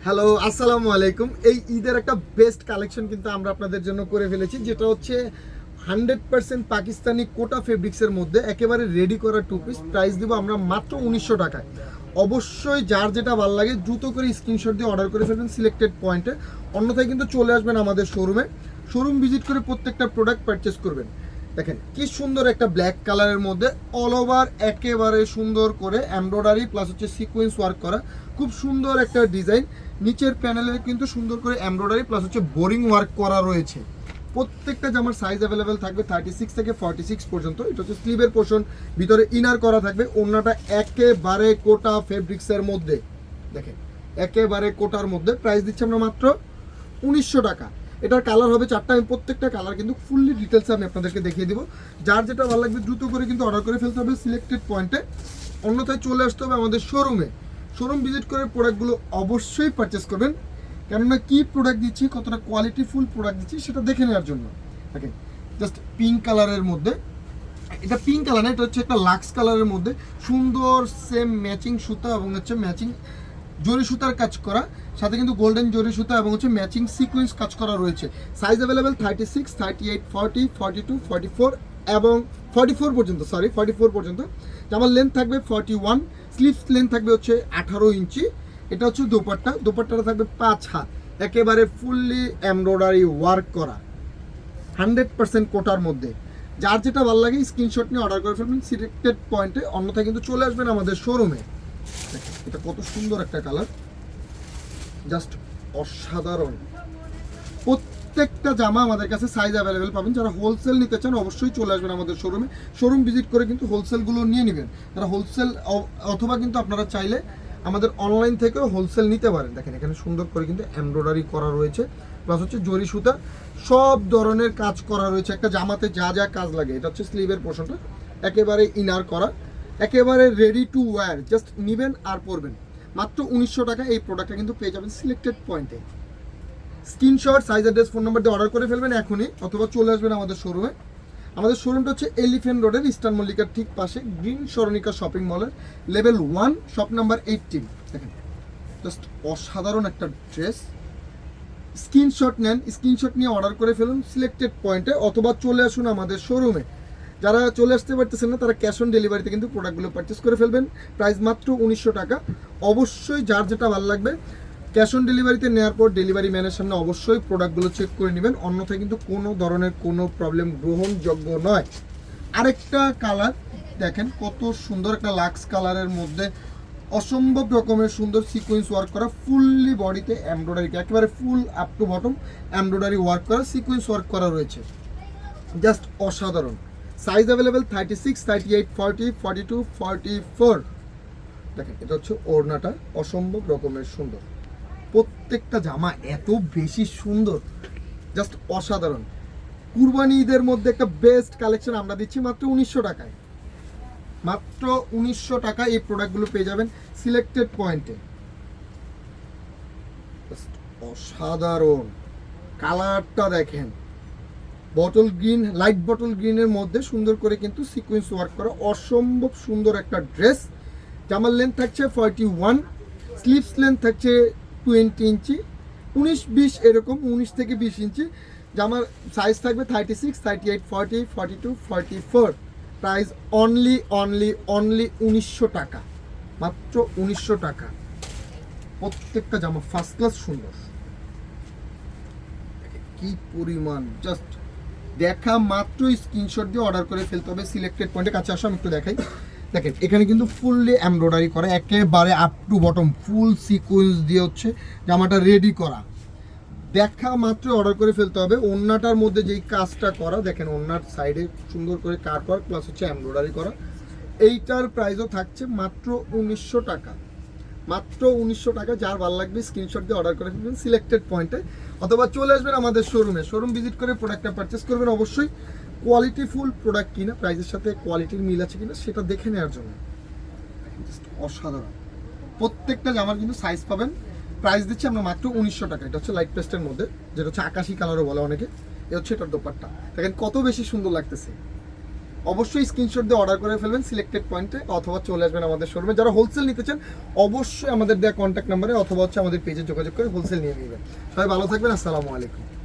Hello, আসসালামু আলাইকুম। এই ঈদের একটা বেস্ট কালেকশন কিন্তু আমরা আপনাদের জন্য করে ফেলেছি, যেটা হচ্ছে 100% পাকিস্তানি কোটা ফেব্রিক্সের মধ্যে একেবারে রেডি করা টু পিস। প্রাইস দিব আমরা মাত্র 1900 টাকায়। অবশ্যই যার যেটা ভালো লাগে দ্রুত করে স্ক্রিনশট দিয়ে অর্ডার করে ফেলবেন সিলেক্টেড পয়েন্টে, অন্যথায় কিন্তু চলে আসবেন আমাদের শোরুম ভিজিট করে প্রত্যেকটা প্রোডাক্ট পারচেস করবেন। দেখেন কি সুন্দর একটা ব্ল্যাক কালারের মধ্যে অল ওভার একেবারে সুন্দর করে এমব্রয়ডারি প্লাস হচ্ছে সিকোয়েন্স ওয়ার্ক করা, খুব সুন্দর একটা ডিজাইন। নিচের প্যানেলে কিন্তু সুন্দর করে এমব্রয়ডারি প্লাস হচ্ছে বোরিং ওয়ার্ক করা রয়েছে। প্রত্যেকটা জামার সাইজ অ্যাভেলেবেল থাকবে 36 থেকে 46 পর্যন্ত। এটা হচ্ছে স্লিভের পোর্শন, ভিতরে ইনার করা থাকবে। ওড়নাটা একেবারে কোটা ফেব্রিক্সের মধ্যে, দেখেন একেবারে কোটার মধ্যে। প্রাইস দিচ্ছি আমরা মাত্র 1900 টাকা। এটার কালার হবে 4টা। আমি প্রত্যেকটা কালার কিন্তু ফুললি ডিটেলসে আমি আপনাদেরকে দেখিয়ে দিব। যার যেটা ভালো লাগবে দ্রুত করে কিন্তু অর্ডার করে ফেলতে হবে সিলেক্টেড পয়েন্টে, অন্যথায় চলে আসতে হবে আমাদের শোরুম ভিজিট করে প্রোডাক্টগুলো অবশ্যই পারচেস করবেন। কেননা কি প্রোডাক্ট দিচ্ছি, কতটা কোয়ালিটিফুল প্রোডাক্ট দিচ্ছি সেটা দেখে নেওয়ার জন্য। দেখেন জাস্ট পিঙ্ক কালারের মধ্যে, এটা পিঙ্ক কালার না, এটা হচ্ছে একটা লাক্স কালারের মধ্যে সুন্দর সেম ম্যাচিং সুতা এবং হচ্ছে ম্যাচিং জরি সুতার কাজ করা, সাথে কিন্তু গোল্ডেন জরি সুতা এবং হচ্ছে ম্যাচিং সিকোয়েন্স কাজ করা রয়েছে। সাইজ অ্যাভেলেবেল 36, 38, 40, 42, 44 এবং 44 পর্যন্ত, 44 পর্যন্ত। জামার লেন্থ থাকবে 41, স্লিভস লেন্থ থাকবে হচ্ছে 18 ইঞ্চি। এটা হচ্ছে দোপাট্টাটা থাকবে 5 হাত, একেবারে ফুললি এমব্রয়ডারি ওয়ার্ক করা 100% কোটার মধ্যে। যার যেটা ভালো লাগে স্ক্রিনশট নিয়ে অর্ডার করে ফেলবেন সিলেক্টেড পয়েন্টে, অন্যথায় কিন্তু চলে আসবেন আমাদের শোরুমে। এটা কত সুন্দর একটা কালার, জাস্ট অসাধারণ। প্রত্যেকটা জামা আমাদের কাছে সাইজ অ্যাভেলেবেল পাবেন। যারা হোলসেল নিতে চান অবশ্যই চলে আসবেন আমাদের শোরুম ভিজিট করে কিন্তু হোলসেলগুলো নিয়ে নেবেন। যারা হোলসেল অথবা কিন্তু আপনারা চাইলে আমাদের অনলাইন থেকেও হোলসেল নিতে পারেন। দেখেন এখানে সুন্দর করে কিন্তু এমব্রয়ডারি করা রয়েছে, প্লাস হচ্ছে জরি সুতা, সব ধরনের কাজ করা রয়েছে। একটা জামাতে যা যা কাজ লাগে, এটা হচ্ছে স্লিভের পোর্শনটা একেবারে ইনার করা, একেবারে রেডি টু ওয়্যার, জাস্ট নেবেন আর পরবেন। মাত্র 1900 টাকা এই প্রোডাক্টটা কিন্তু পেয়ে যাবেন সিলেক্টেড পয়েন্টে। Screenshot, size, address, phone number দিয়ে অর্ডার করে ফেলবেন এখনই, অথবা চলে আসবেন আমাদের শোরুমে। আমাদের শোরুমটা হচ্ছে এলিফ্যান্ট রোডের ইস্টার্ন মল্লিকার ঠিক পাশে গ্রিন সরণিকা শপিং মলের লেভেল 1 শপ নাম্বার 18। দেখেন জাস্ট অসাধারণ একটা ড্রেস। স্ক্রিনশট নেন, স্ক্রিনশট নিয়ে অর্ডার করে ফেলুন সিলেক্টেড পয়েন্টে, অথবা চলে আসুন আমাদের শোরুমে। যারা চলে আসতে পারতেছেন না তারা ক্যাশ অন ডেলিভারিতে কিন্তু প্রোডাক্টগুলো পারচেস করে ফেলবেন। প্রাইস মাত্র 1900 টাকা। অবশ্যই যার যেটা ভালো লাগবে ক্যাশ অন ডেলিভারিতে নেওয়ার পর ডেলিভারি ম্যানের সামনে অবশ্যই প্রোডাক্টগুলো চেক করে নেবেন, অন্যথায় কিন্তু কোনো ধরনের কোনো প্রবলেম গ্রহণযোগ্য নয়। আরেকটা কালার দেখেন কত সুন্দর, একটা লাক্স কালারের মধ্যে অসম্ভব রকমের সুন্দর সিকোয়েন্স ওয়ার্ক করা, ফুললি বডিতে এমব্রয়ডারি, একেবারে ফুল up to bottom embroidery work করা, সিকোয়েন্স ওয়ার্ক করা রয়েছে, জাস্ট অসাধারণ। Size available 36, 38, 40, 42, 44। দেখেন এটা হচ্ছে ওড়নাটা, অসম্ভব রকমের সুন্দর। প্রত্যেকটা জামা এত বেশি সুন্দর, জাস্ট অসাধারণ। কুরবানি ঈদের মধ্যে একটা বেস্ট কালেকশন আমরা দিচ্ছি মাত্র 1900 টাকায়। মাত্র 1900 টাকা এই প্রোডাক্টগুলো পেয়ে যাবেন সিলেক্টেড পয়েন্টে। অসাধারণ কালারটা দেখেন, বটল গ্রিন, লাইট বটল গ্রিনের মধ্যে সুন্দর করে কিন্তু সিকোয়েন্স ওয়ার্ক করা, অসম্ভব সুন্দর একটা ড্রেস। জামার লেন্থ থাকছে 41, স্লিভস লেন্থ থাকছে 20 ইঞ্চি, 19-20 এরকম, 19 থেকে 20 ইঞ্চি। জামার সাইজ থাকবে 36, 38, 40, 42, 44। প্রাইস অনলি 1900 টাকা, মাত্র 1900 টাকা। প্রত্যেকটা জামা ফার্স্ট ক্লাস সুন্দর, কি পরিমাণ, জাস্ট দেখা মাত্র স্ক্রিনশট দিয়ে অর্ডার করে ফেলতে হবে সিলেক্টেড পয়েন্টে। কাছে আসো আমি একটু দেখাই। দেখেন এখানে কিন্তু ফুললি এমব্রয়ডারি করা, একেবারে up to bottom full sequence দিয়ে হচ্ছে জামাটা রেডি করা। দেখা মাত্র অর্ডার করে ফেলতে হবে। ওড়নাটার মধ্যে যেই কাজটা করা, দেখেন ওড়নার সাইডে সুন্দর করে কাট ওয়ার্ক প্লাস হচ্ছে এমব্রয়ডারি করা। এইটার প্রাইসও থাকছে মাত্র 1900 টাকা, মাত্র 1900 টাকা। যার ভালো লাগবে স্ক্রিনশট দিয়ে অর্ডার করে ফেলবেন সিলেক্টেড পয়েন্টে, অথবা চলে আসবেন আমাদের শোরুম ভিজিট করে প্রোডাক্টটা পারচেস করবেন। অবশ্যই কোয়ালিটিফুল প্রোডাক্ট কিনা, প্রাইসের সাথে কোয়ালিটির মিল আছে কিনা সেটা দেখে নেওয়ার জন্য। অসাধারণ প্রত্যেকটা জামার কিন্তু সাইজ পাবেন। প্রাইস দিচ্ছি আমরা মাত্র 1900 টাকা। এটা হচ্ছে লাইট পেস্টের মধ্যে, যেটা হচ্ছে আকাশি কালারও বলে অনেকে। এ হচ্ছে এটার দোপাট্টা, দেখেন কত বেশি সুন্দর লাগতেছে, অবশ্যই স্ক্রিনশট দিয়ে অর্ডার করে ফেলবেন সিলেক্টেড পয়েন্টে, অথবা চলে আসবেন আমাদের শোরুমে। যারা হোলসেল নিতে চান অবশ্যই আমাদের দেওয়া কন্ট্যাক্ট নাম্বারে অথবা হচ্ছে আমাদের পেজে যোগাযোগ করে হোলসেল নিয়ে নেবেন। সবাই ভালো থাকবেন, আসসালামু আলাইকুম।